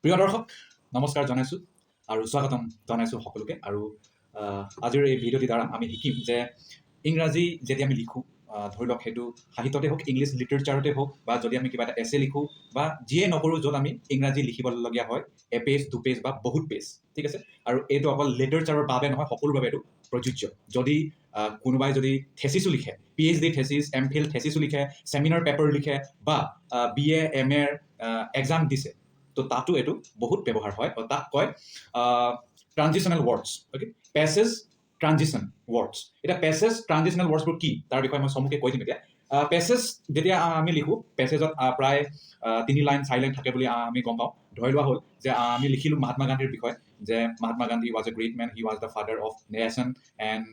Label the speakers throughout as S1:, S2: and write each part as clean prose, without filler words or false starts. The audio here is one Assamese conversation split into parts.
S1: প্ৰিয় দৰ্শক নমস্কাৰ জনাইছোঁ আৰু স্বাগতম জনাইছোঁ সকলোকে। আৰু আজিৰ এই ভিডিঅ'টিৰ দ্বাৰা আমি শিকিম যে ইংৰাজী যদি আমি লিখোঁ, ধৰি লওক সেইটো সাহিত্যতে হওক, ইংলিছ লিটাৰেচাৰতে হওক, বা যদি আমি কিবা এটা এছে লিখোঁ বা যিয়ে নকৰোঁ, য'ত আমি ইংৰাজী লিখিবলগীয়া হয়, এপেজ দুপেজ বা বহুত পেজ, ঠিক আছে। আৰু এইটো অকল লিটাৰেচাৰৰ বাবে নহয়, সকলোৰ বাবে এইটো প্ৰযোজ্য। যদি কোনোবাই যদি থেচিছো লিখে, PhD থেচিছ, MPhil থেচিছো লিখে, ছেমিনাৰ পেপাৰ লিখে, বা BA MA এক্সাম দিছে, তো তাতো এইটো বহুত ব্যৱহাৰ হয়। তাক কয় transitional words, okay, passage transition words. এতিয়া পেছেজ ট্ৰানজিশ্যনেল ৱৰ্ডছবোৰ কি তাৰ বিষয়ে মই চমুকৈ কৈ দিম। এতিয়া পেছেজ যেতিয়া আমি লিখোঁ, পেছেজত প্ৰায় 3 লাইন 4 লাইন থাকে বুলি আমি গম পাওঁ। ধৰি লোৱা হ'ল যে আমি লিখিলোঁ মহাত্মা গান্ধীৰ বিষয়ে, যে Mahatma Gandhi was a great man, he was the father of nation and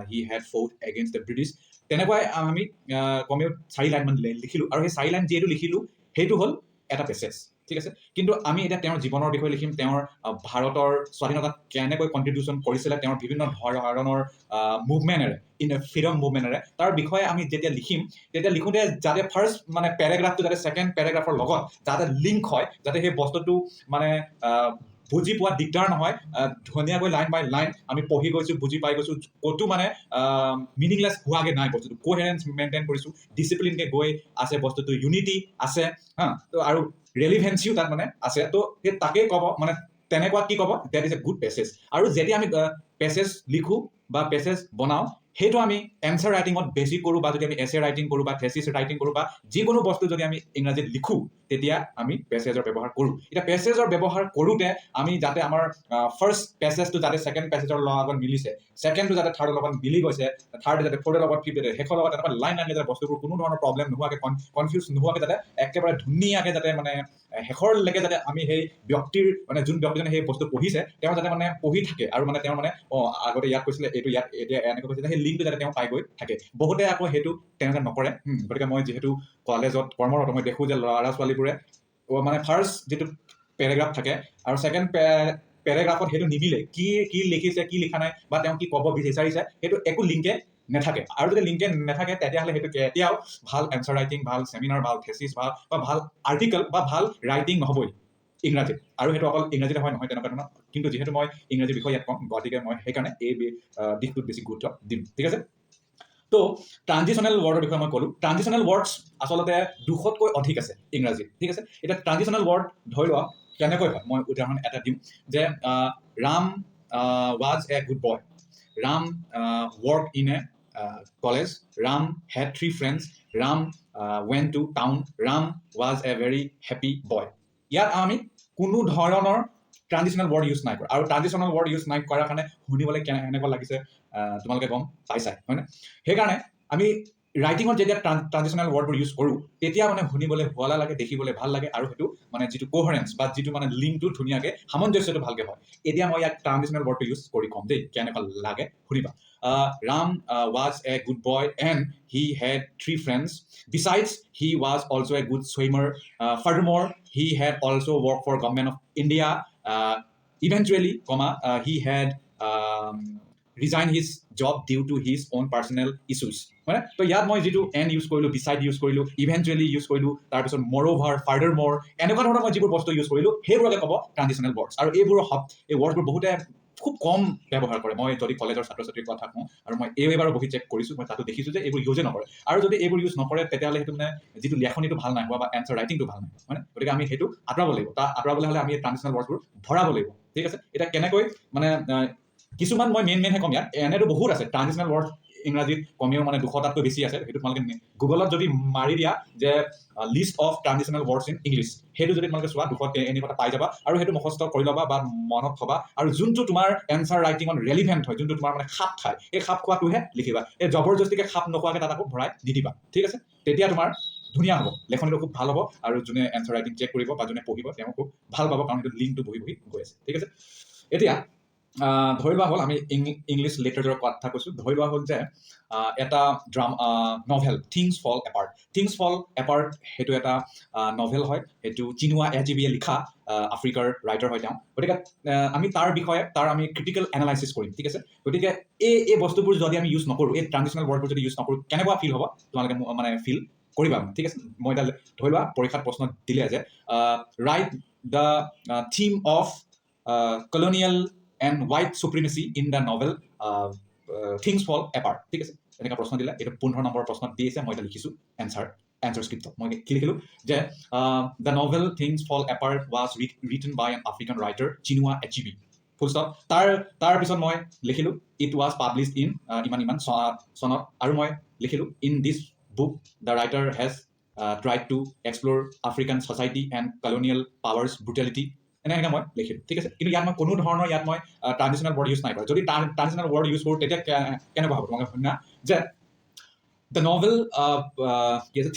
S1: he had fought against the British. তেনেকুৱাই আমি কমেও 4 লাইন মান লিখিলোঁ, আৰু সেই 4 লাইন যিহেতু লিখিলোঁ সেইটো হ'ল এটা পেছেজ, ঠিক আছে। কিন্তু আমি এতিয়া তেওঁৰ জীৱনৰ বিষয়ে লিখিম, তেওঁৰ ভাৰতৰ স্বাধীনতাত কেনেকৈ কণ্ট্ৰিবিউশ্যন কৰিছিলে, তেওঁৰ বিভিন্ন ধৰণৰ মুভমেণ্টেৰে, ফ্ৰীডম মুভমেণ্টেৰে, তাৰ বিষয়ে আমি যেতিয়া লিখিম, তেতিয়া লিখোঁতে যাতে ফাৰ্ষ্ট মানে পেৰেগ্ৰাফটো যাতে ছেকেণ্ড পেৰেগ্ৰাফৰ লগত যাতে লিংক হয়, যাতে সেই বস্তুটো মানে বুজি পোৱা দিগদাৰ নহয়, ধুনীয়াকৈ লাইন বাই লাইন আমি পঢ়ি গৈছোঁ, বুজি পাই গৈছোঁ, ক'তো মানে মিনিংলেছ হোৱাকৈ নাই, বস্তুটো কোহেৰেঞ্চ মেইনটেইন কৰিছোঁ, ডিচিপ্লিনকৈ গৈ আছে, বস্তুটো ইউনিটি আছে, তো আৰু ৰেলিভেঞ্চিও তাত মানে আছে। তো সেই তাকেই ক'ব, মানে তেনেকুৱা কি ক'ব, that is a good passage. আৰু যেতিয়া আমি পেছেজ লিখোঁ বা পেছেজ বনাওঁ, সেইটো আমি এনচাৰ ৰাইটিঙত বেছি কৰোঁ, বা যদি আমি এছে ৰাইটিং কৰোঁ বা থেচিছ ৰাইটিং কৰোঁ, বা যিকোনো বস্তু যদি আমি ইংৰাজীত লিখোঁ, তেতিয়া আমি পেছেজৰ ব্যৱহাৰ কৰোঁ। এতিয়া পেছেজৰ ব্যৱহাৰ কৰোঁতে আমি যাতে আমাৰ ফাৰ্ষ্ট পেছেজটো যাতে ছেকেণ্ড পেছেজৰ লগত মিলিছে, ছেকেণ্ডটো যাতে থাৰ্ডৰ লগত মিলি গৈছে, থাৰ্ড যাতে ফ'ৰ্থৰ লগত, ফিফ্থ শেষৰ লগত এনেকুৱা লাইন লাইন যাতে বস্তুবোৰ কোনো ধৰণৰ প্ৰব্লেম নোহোৱাকৈ, কনফিউজ নোহোৱাকৈ যাতে একেবাৰে ধুনীয়াকৈ যাতে মানে শেষৰলৈকে যাতে আমি সেই ব্যক্তিৰ মানে যোন ব্যক্তিজনে সেই বস্তু পঢ়িছে, তেওঁ যাতে মানে পঢ়ি থাকে, আৰু মানে তেওঁ মানে আগতে ইয়াত কৈছিলে, এইটো ইয়াত এতিয়া এনেকৈ কৈছিলে, সেই লিংকটো যাতে তেওঁ পাই গৈ থাকে। বহুতে আকৌ সেইটো তেওঁলোকে নকৰে। গতিকে মই যিহেতু কলেজত কৰ্মৰত, মই দেখোঁ যে ল'ৰা ছোৱালীবোৰে মানে ফাৰ্ষ্ট যিটো পেৰেগ্ৰাফ থাকে আৰু ছেকেণ্ড পেৰেগ্ৰাফত সেইটো নিমিলে, কি লিখিছে, কি লিখা নাই, বা তেওঁ কি ক'ব বিচাৰিছে, সেইটো একো লিংকে নাথাকে। আৰু যদি লিংকে নাথাকে, তেতিয়াহ'লে সেইটো কেতিয়াও ভাল এনচাৰ ৰাইটিং, ভাল ছেমিনাৰ, ভাল থেচিছ, বা ভাল আৰ্টিকেল বা ভাল ৰাইটিং নহ'বই ইংৰাজীত। আৰু সেইটো অকল ইংৰাজীতে হয় নহয় তেনেকুৱা ধৰণৰ, কিন্তু যিহেতু মই ইংৰাজী বিষয় ইয়াত কম, গতিকে মই সেইকাৰণে এই দিশটোত বেছি গুৰুত্ব দিম, ঠিক আছে। তো ট্ৰানজিশ্যনেল ৱৰ্ডৰ বিষয়ে মই ক'লোঁ। ট্ৰানজিশ্যনেল ৱৰ্ডছ আচলতে 200তকৈ অধিক আছে ইংৰাজীত, ঠিক আছে। এতিয়া ট্ৰানজিশ্যনেল ৱৰ্ড ধৰি লোৱা কেনেকৈ হয়, মই উদাহৰণ এটা দিম, যে Ram was a good boy, Ram work in a college, Ram had 3 friends, Ram went to town, Ram was a very happy boy. ইয়াত আমি কোনো ধৰণৰ ট্ৰানজিশ্যনেল ৱৰ্ড ইউজ নাই কৰা, আৰু ট্ৰানজিশ্যনেল ৱৰ্ড ইউজ নাই কৰাৰ কাৰণে শুনিবলৈ কেনেকুৱা লাগিছে তোমালোকে গম পাইছাই, হয়নে? সেইকাৰণে আমি ৰাইটিঙত যেতিয়া ট্ৰানজিশ্যনেল ৱৰ্ডবোৰ ইউজ কৰোঁ, তেতিয়া মানে শুনিবলৈ শুৱলা লাগে, দেখিবলৈ ভাল লাগে, আৰু সেইটো মানে যিটো কোহেৰেঞ্চ বা যিটো মানে লিংকটো ধুনীয়াকৈ, সামঞ্জস্যটো ভালকৈ হয়। এতিয়া মই ইয়াক ট্ৰানজিশ্যনেল ৱৰ্ডটো ইউজ কৰি ক'ম দেই, কেনেকুৱা লাগে শুনিবা। Ram was a good boy and he had 3 friends. Besides, he was also a good swimmer. Furthermore, he had also worked for government of India. Eventually, he had resigned his job due to his own personal issues. হয়, তো ইয়াত মই যিটো এণ্ড ইউজ কৰিলোঁ, বিচাইড ইউজ কৰিলোঁ, ইভেঞ্চুৱেলি ইউজ কৰিলোঁ, তাৰপিছত মৰ'ভাৰ, ফাৰ্ডাৰম'ৰ, এনেকুৱা ধৰণৰ মই যিবোৰ বস্তু ইউজ কৰিলোঁ, সেইবোৰকে ক'ব ট্ৰানজিশ্যনেল ৱৰ্ডছ। আৰু এই ৱৰ্ডবোৰ বহুতে খুব কম ব্যৱহাৰ কৰে। মই যদি কলেজৰ ছাত্ৰ ছাত্ৰীৰ কথা কওঁ, আৰু মই এইবাৰো বহি চেক কৰিছোঁ, মই তাতো দেখিছোঁ যে এইবোৰ ইউজে নকৰে। আৰু যদি এইবোৰ ইউজ নকৰে, তেতিয়াহ'লে সেইটো মানে যিটো লেখনিটো ভাল নাই হোৱা, বা এনচাৰ ৰাইটিংটো ভাল নাই, হয়। গতিকে আমি সেইটো আঁতৰাব লাগিব। আঁতৰাবলৈ হ'লে আমি ট্ৰানজিশ্যনেল ৱৰ্ডছবোৰ ভৰাব লাগিব, ঠিক আছে। এতিয়া কেনেকৈ মানে কিছুমান মই মেইনহে ক'ম ইয়াত, এনেতো বহুত আছে ট্ৰানজিশ্যনেল ৱৰ্ড ইংৰাজীত, কমেও মানে 200টাতকৈ বেছি আছে। সেইটো তোমালোকে গুগলত যদি মাৰি দিয়া যে list of transitional words in English, সেইটো যদি তোমালোকে চোৱা, 200 এনেকুৱা পাই যাবা, আৰু সেইটো মুখস্থ কৰি ল'বা বা মনত থবা, আৰু যোনটো তোমাৰ এনচাৰ ৰাইটিঙত ৰেলিভেণ্ট হয়, যোনটো তোমাৰ মানে খাপ খায়, এই খাপ খোৱাটোহে লিখিবা। এই জবৰদস্তিকে খাপ নোখোৱাকৈ তাত আকৌ ভৰাই নিদিবা, ঠিক আছে। তেতিয়া তোমাৰ ধুনীয়া হ'ব, লেখনিটো খুব ভাল হ'ব, আৰু যোনে এনচাৰ ৰাইটিং চেক কৰিব বা যোনে পঢ়িব তেওঁ খুব ভাল পাব, কাৰণ সেইটো লিংকটো বহি গৈ আছে, ঠিক আছে। এতিয়া ধৰি লোৱা হ'ল, আমি ইংলিছ লিটাৰেচাৰৰ কথা কৈছোঁ। ধৰি লোৱা হ'ল যে এটা নভেল, থিংছ ফল এপাৰ্ট। থিংছ ফল এপাৰ্ট সেইটো এটা নভেল হয়, সেইটো চিনুৱা এচিবিয়ে লিখা, আফ্ৰিকাৰ ৰাইটাৰ হয় তেওঁ। গতিকে আমি তাৰ বিষয়ে আমি ক্ৰিটিকেল এনালাইচিছ কৰিম, ঠিক আছে। গতিকে এই বস্তুবোৰ যদি আমি ইউজ নকৰোঁ, এই ট্ৰানজিশ্যনেল ৱৰ্ডবোৰ যদি ইউজ নকৰোঁ, কেনেকুৱা ফিল হ'ব তোমালোকে মানে ফিল কৰিবা, ঠিক আছে। মই এতিয়া ধৰি লোৱা পৰীক্ষাত প্ৰশ্ন দিলে যে right the theme of colonial and white supremacy in the novel Things Fall Apart, ঠিক আছে? এনেকুৱা প্ৰশ্ন দিলে, এইটো 15 নম্বৰ প্ৰশ্নত দি আছে, মই এটা লিখিছোঁ answer script. মই কি লিখিলোঁ যে the novel Things Fall Apart was written by an African writer, Chinua Achebe. Full stop. তাৰ পিছত মই লিখিলোঁ it was published in ইমান চনত, আৰু মই লিখিলোঁ in this book the writer has tried to explore African society and colonial powers brutality. এনেকৈ মই লিখিলোঁ, ঠিক আছে? কিন্তু ইয়াত মই কোনো ধৰণৰ ইয়াত মই ট্ৰানজিশ্যনেল ৱৰ্ড ইউজ নাই কৰা। যদি ট্ৰানজিশ্যনেল ৱৰ্ড ইউজ কৰোঁ তেতিয়া কেনেকুৱা হ'ব? তোমালোকে শুনা যে the novel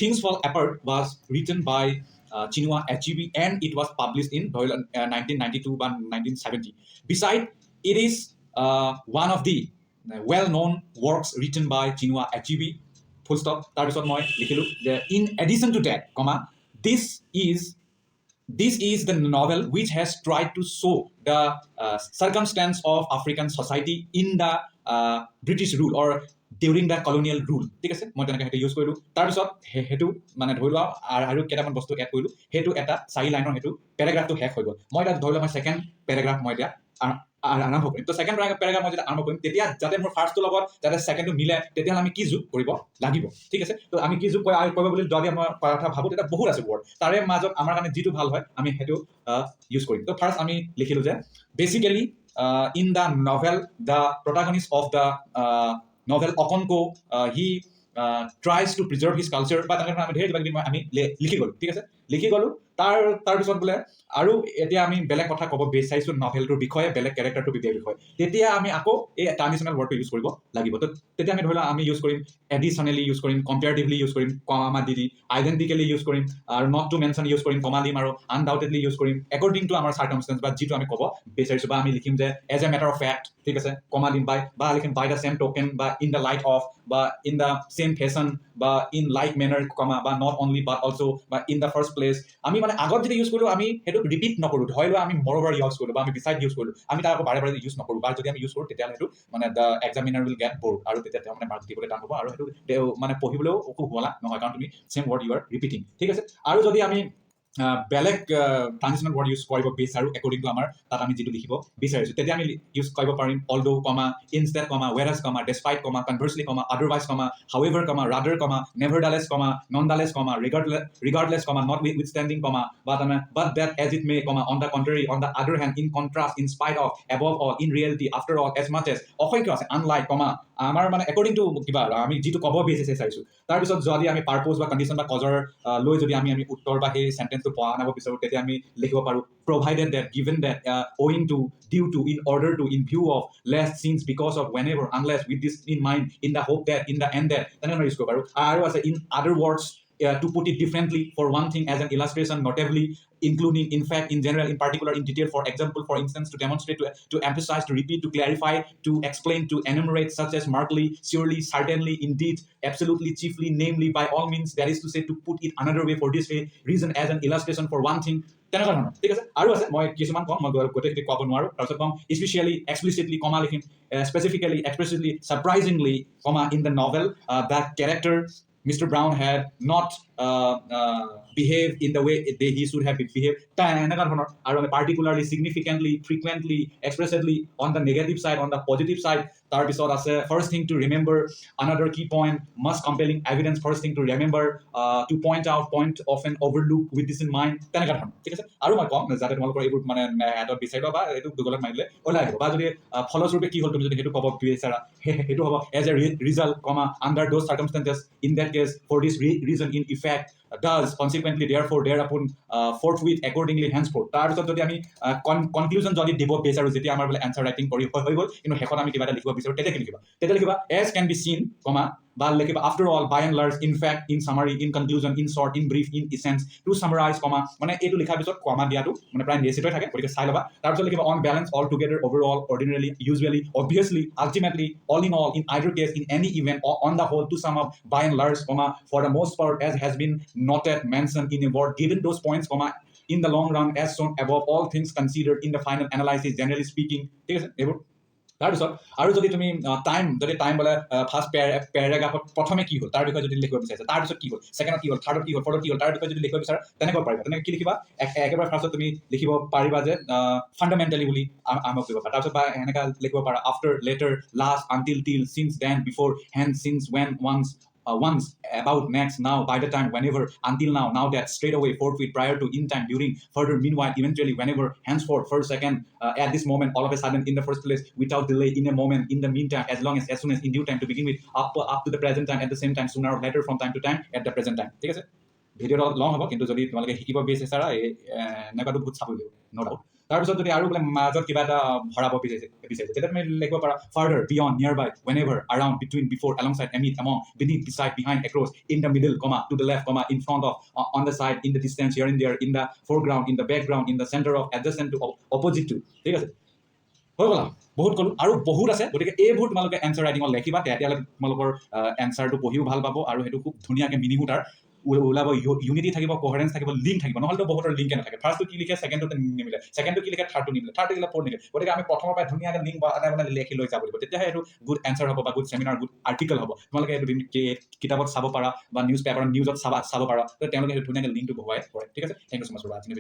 S1: Things Fall Apart was written by Chinua Achebe and it was published in 1992 বা 1970. Beside, it is one of the well-known works written by Chinua Achebe. Full stop. তাৰপিছত মই লিখিলোঁ যে in addition to that, this is the novel which has tried to show the circumstance of African society in the British rule or during the colonial rule, ঠিক আছে? মই তেনেকৈ সেইটো ইউজ কৰিলোঁ। তাৰপিছত সেইটো মানে ধৰি লোৱা আৰু কেইটামান বস্তু এড কৰিলোঁ, সেইটো এটা 4 লাইনৰ সেইটো পেৰাগ্ৰাফটো শেষ হৈ গ'ল। মই এতিয়া ধৰি লোৱা মই ছেকেণ্ড পেৰাগ্ৰাফ মই এতিয়া আৰম্ভ কৰিম। তো ছেকেণ্ড পেৰাগ্ৰাফ মই যেতিয়া আৰম্ভ কৰিম তেতিয়া যাতে মোৰ ফাৰ্ষ্টটোৰ লগত যাতে ছেকেণ্ডটো মিলে তেতিয়াহ'লে আমি কি যোগ কৰিব লাগিব, ঠিক আছে? তো আমি কি যোগ কৰিব বুলি যদি মই কথা ভাবোঁ তেতিয়া বহুত আছে ৱৰ্ড, তাৰে মাজত আমাৰ কাৰণে যিটো ভাল হয় আমি সেইটো ইউজ কৰিম। তো ফাৰ্ষ্ট আমি লিখিলোঁ যে basically in the novel the protagonist of the novel Okonko he tries to preserve his culture, বা তেনেকৈ আমি ধেৰ কিবা কিবি আমি লিখি গ'লোঁ, ঠিক আছে? লিখি গ'লোঁ। তাৰপিছত বোলে আৰু এতিয়া আমি বেলেগ কথা ক'ব বিচাৰিছোঁ নভেলটোৰ বিষয়ে, বেলেগ কেৰেক্টাৰটোৰ বিষয়ে, তেতিয়া আমি আকৌ এই ট্ৰানজিশ্যনেল ৱৰ্ডটো ইউজ কৰিব লাগিব। তো তেতিয়া আমি ধৰি লওক আমি ইউজ কৰিম এডিশ্যনেলি ইউজ কৰিম, কম্পেয়াৰটিভলি ইউজ কৰিম, কমা দি আইডেণ্টিকেলি ইউজ কৰিম, আৰু নট টু মেনশ্যন ইউজ কৰিম, কমা দিম, আৰু আনডাউটেডলি ইউজ কৰিম একৰ্ডিং টু আমাৰ চাৰ্কামষ্টেঞ্চ বা যিটো আমি ক'ব বিচাৰিছোঁ, বা আমি লিখিম যে as a matter of fact, ঠিক আছে? কমা দিম বা লিখিম বাই দ্য চেম টোকেন, বা ইন দ্য লাইট অফ, বা ইন দ্য চেম ফেশ্বন, বা ইন লাইক মেনাৰ, কমা, বা নট অনলি বাট অলছ', বা ইন দ্য ফাৰ্ষ্ট প্লেচ। আমি মানে আগত যদি ইউজ কৰিলোঁ আমি সেইটো ৰিপিট নকৰোঁ। ধৰি লোৱা আমি মৰ'ভাৰ ইউজ কৰিলোঁ বা আমি বিচাইড ইউজ কৰিলোঁ, আমি তাৰ আকৌ বাৰে ইউজ নকৰোঁ। বা যদি আমি ইউজ কৰোঁ তেতিয়াহ'লে সেইটো মানে দ্য এক্সামিনাৰ উইল গেট ব'ৰ্ড, আৰু তেতিয়া তেওঁ মানে মাৰ্ক দিবলৈ টান হ'ব, আৰু সেইটো মানে পঢ়িবলৈও একো হোৱা নহয়, কাৰণ তুমি চেম ৱৰ্ড ইউ আৰ ৰিপিটিং, ঠিক আছে? আৰু যদি আমি বেলেগ ট্ৰানজিশ্যনেল ৱৰ্ড ইউজ কৰিব বিচাৰোঁ একৰ্ডিং টু আমাৰ তাত আমি যিটো লিখিব বিচাৰিছোঁ, তেতিয়া আমি ইউজ কৰিব পাৰিম although, comma, instead, comma, whereas, comma, despite, comma, conversely, comma, otherwise, comma, however, comma, rather, comma, nevertheless, comma, nonetheless, comma, regardless, comma, notwithstanding, comma, but that as it may, comma, on the contrary, on the other hand, in contrast, in spite of, above all, in reality, after all, as much as, অসংখ্য আছে, আনলাইক, কমা, আমাৰ মানে একৰ্ডিং টু কিবা আমি যিটো ক'ব বিচাৰিছোঁ। তাৰপিছত যদি আমি পাৰ্পজ বা কণ্ডিশ্যন বা কজৰ লৈ যদি আমি উত্তৰ বা সেই চেণ্টেন্সটো বনাব বিচাৰোঁ, তেতিয়া আমি লিখিব পাৰোঁ provided that, given that, owing to, due to, in order to, in view of, lest, since, because of, whenever, unless, with this in mind, in the hope that, in the end that, তেনেকৈ আমি ইউজ কৰিব পাৰোঁ। আৰু আছে in other words, to put it differently, for one thing, as an illustration, notably, including, in fact, in general, in particular, in detail, for example, for instance, to demonstrate, to emphasize, to repeat, to clarify, to explain, to enumerate, such as markedly, surely, certainly, indeed, absolutely, chiefly, namely, by all means, that is to say, to put it another way, for this reason, as an illustration, for one thing, তেনেকুৱা ধৰণৰ, ঠিক আছে? আৰু আছে, মই কিছুমান কম, মই গোটেইখিনি ক'ব নোৱাৰোঁ। তাৰপিছত কম স্পেচিয়েলি, এক্সপ্লিচিটলি, কমা লিখিম, specifically, expressively, surprisingly, comma, in the novel the character Mr. Brown had not behaved in the way he should have behaved. এনেকুৱা ধৰণৰ, আৰু particularly, significantly, frequently, expressively, on the negative side, on the positive side. তাৰপিছত আছে first thing to remember, another key point, must compelling evidence, first thing to remember, to point out, point often overlook, with this in mind, তেনেকুৱা ধৰণৰ, ঠিক আছে? আৰু মই কম যাতে তোমালোকৰ এইবোৰ মানে হাতত বিচাৰিব বা এইটো গুগলত মাৰিলে ওলাই আহিব, বা যদি ফলস্বৰূপে কি হ'ল তুমি যদি সেইটো ক'ব বিচাৰা সেইটো হ'ব as a result, comma, under those circumstances, in that case, for this reason, in effect, does, consequently, therefore, thereupon, forthwith, accordingly, henceforth. তাৰপিছত যদি আমি কনক্লুজন যদি দিব বিচাৰোঁ, যেতিয়া আমাৰ বোলে এনচাৰ ৰাইটিং কৰি হৈ গ'ল, কিন্তু শেষত আমি কিবা এটা লিখিব বিচাৰোঁ, তেতিয়া লিখিবা as can be seen, কমা, বা লিখিবা after all, by and large, in fact, in summary, in conclusion, in short, in brief, in essence, to summarize, কমা, মানে এইটো লিখাৰ পিছত কমা দিয়াটো মানে প্ৰায় নিশ্চিত হৈ থাকে, গতিকে চাই ল'বা। তাৰপিছত লিখিবা on balance, all together, overall, ordinarily, usually, obviously, ultimately, all in all, in either case, in any event, or on the whole, to sum up, by and large, comma, for the most part, as has been noted, mentioned in a word, given those points, comma, in the long run, as shown above, all things considered, in the final analysis, generally speaking, ঠিক আছে? এইবোৰ তাৰপিছত আৰু যদি তুমি টাইম বোলে ফাৰ্ষ্ট পেৰাগ্ৰাফত প্ৰথমে কি হ'ল তাৰ বিষয়ে যদি লিখিব বিচাৰিছা, তাৰপিছত কি হ'ল, ছেকেণ্ডত কি হ'ল, থাৰ্ডত কি হ'ল, ফ'ৰ্থত কি হ'ল, তাৰ বিষয়ে যদি লিখিব বিচাৰা তেনেকৈ পাৰিবা। তেনেকৈ কি লিখিবা, একেবাৰে ফাৰ্ষ্টত তুমি লিখিব পাৰিবা যে ফাণ্ডামেণ্টেলি বুলি আৰম্ভ কৰিব পাৰা। তাৰপিছত বা এনেকৈ লিখিব পাৰা after, later, last, until, till, since, then, before, hence, since, when, once, about, next, now, by the time, whenever, until now, now that, straight away, forthwith, prior to, in time, during, further, meanwhile, eventually, whenever, henceforth, first, second, at this moment, all of a sudden, in the first place, without delay, in a moment, in the meantime, as soon as, in due time, to begin with, up to the present time, at the same time, sooner or later, from time to time, at the present time. ঠিক আছে? ভিডিঅ'টো অলপ লং হ'ব, কিন্তু যদি তোমালোকে শিকিব বিচাৰা এনেকুৱাটো বহুত চাব লাগিব, ন' ডাউট। তাৰপিছত যদি আৰু বোলে মাজত কিবা এটা ভৰাব বিচাৰিছে তেতিয়া তুমি লিখিব পাৰা farther, beyond, nearby, whenever, around, between, before, alongside, amid, among, beneath, beside, behind, across, in the middle, to the left, in front of, on the side, in the distance, here and there, in the foreground, in the background, in the centre of, adjacent to, opposite to. ঠিক আছে, হৈ গ'ল। বহুত ক'লো আৰু বহুত আছে, গতিকে এইবোৰ তোমালোকে এনচাৰ ৰাইটিঙত লিখিবা, তেতিয়াহ'লে তোমালোকৰ এনচাৰটো পঢ়িও ভাল পাব আৰু সেইটো খুব ধুনীয়াকৈ মিনিঙো তাৰ ওলাব, ইউনিটি থাকিব, কোহাৰেঞ্চ থাকিব, লিংক থাকিব। নহ'লেতো বহুতৰ লিংকে নাথাকে, ফাৰ্ষ্টটো কি লিখে ছেকেণ্ডটো নিমিলে, ছেকেণ্ডটো কি লিখে থাৰ্ডটো নিমিলে, থাৰ্ডটো লিখে ফ'ৰ্থ নিমিলে। গতিকে আমি প্ৰথমৰ পৰা ধুনীয়াকৈ লিংক বনাই লিখি লৈ যাব লাগিব, তেতিয়াহে এইটো গুড এনচাৰ হ'ব বা গুড চেমিনাৰ, গুড আৰ্টিকেল হ'ব। তোমালোকে এইটো কিতাপত চাব পাৰা বা নিউজত চাব পাৰা, তেওঁলোকে সেইটো ধুনীয়াকৈ লিংকটো বহুৱাই কৰে। ঠিক আছে, thank you so much for ৱাচিং।